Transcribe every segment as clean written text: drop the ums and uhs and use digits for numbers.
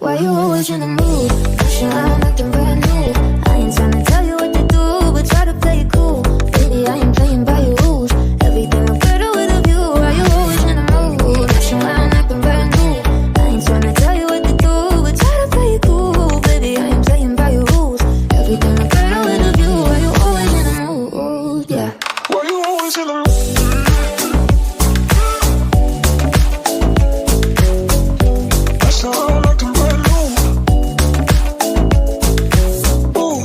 Why you always in the mood? Pushing around acting brand new. I ain't trying to tell you what to do, but try to play it cool. Baby, I ain't playing by your rules. Everything look better with a view. Why you always in the mood? Pushing around acting brand new. I ain't trying to tell you what to do, but try to play it cool. Baby, I ain't playing by your rules. Everything look better with a view. Why you always in the mood? Yeah. Why you always in the mood? That's all I like them brand new. Ooh.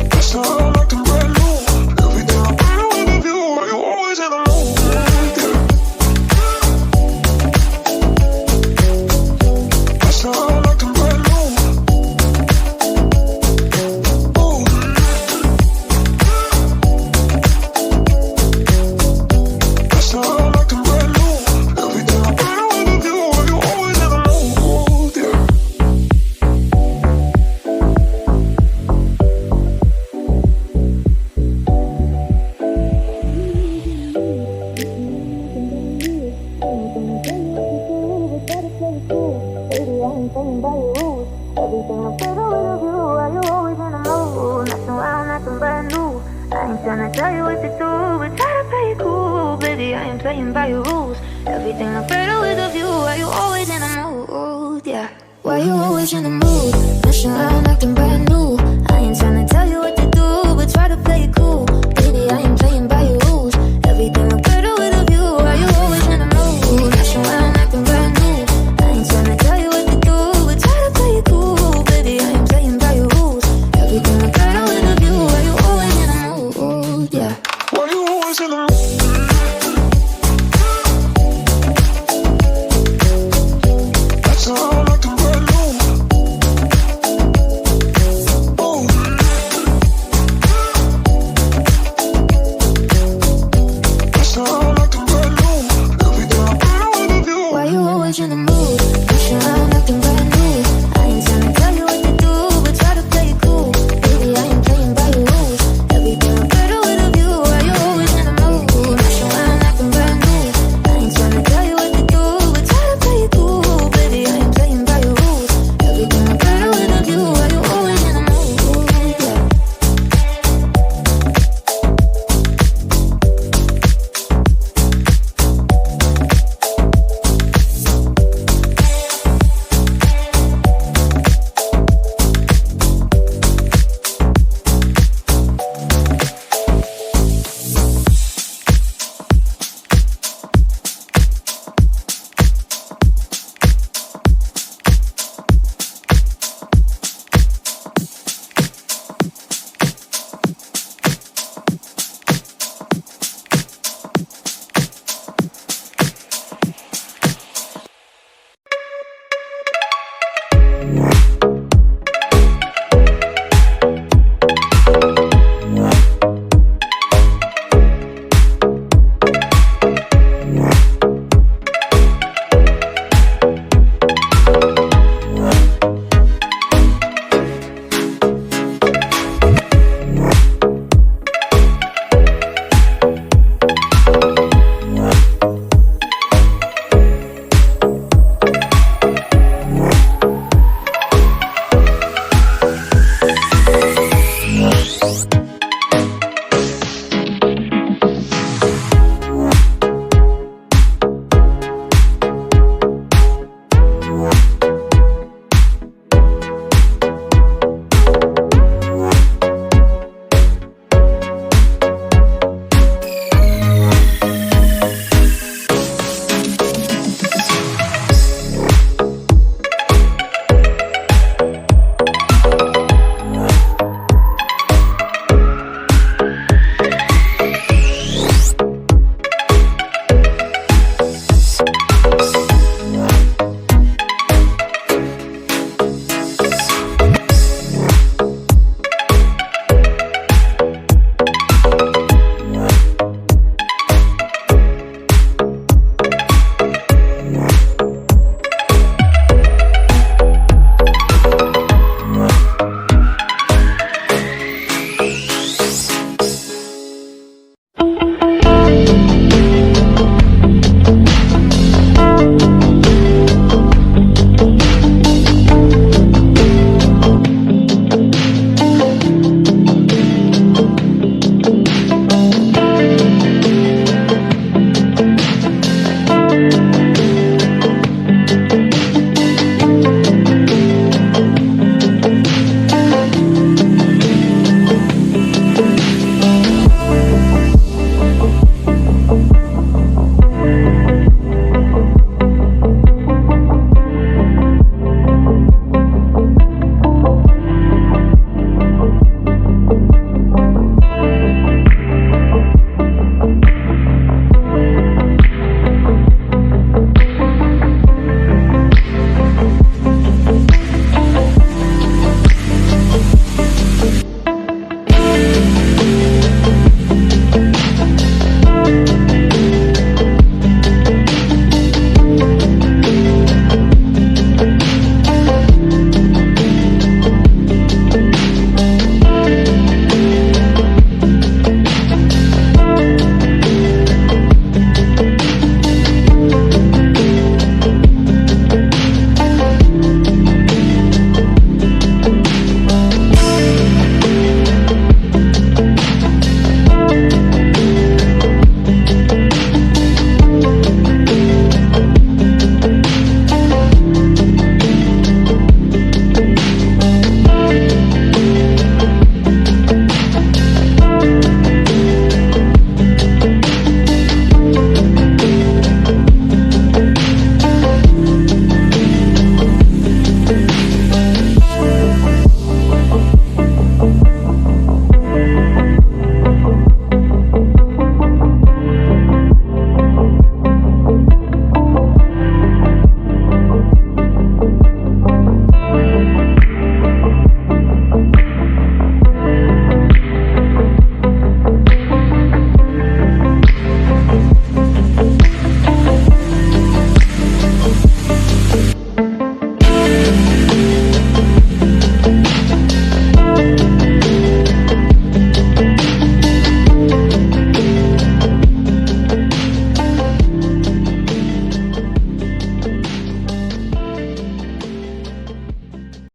That's all I like them brand new. Everything look better with a view. Why you always in the mood? That's all I like them brand new. Ooh. That's all I like them brand new. Everything look better with a view. Why you always in the mood? Yeah. Everything look better with a view. Why you always in the mood? Messing around acting brand new. I ain't tryna tell you what to do, but try to play it cool. Baby, I ain't playing by your rules. Everything look better with a view. Why you always in the mood? Yeah. Why you always in the mood? Messing around acting brand new. I ain't tryna tell you what to do, but try to play it cool. Baby, I ain't playing by your rules. Everything look better with a view. Why you always in the mood? Messing around acting brand new. I ain't tryna tell you what to do, but try to play it cool. Baby, I ain't playing by your rules. Everything look better with a view. Why you always in the mood? Yeah. Why you always in the mood?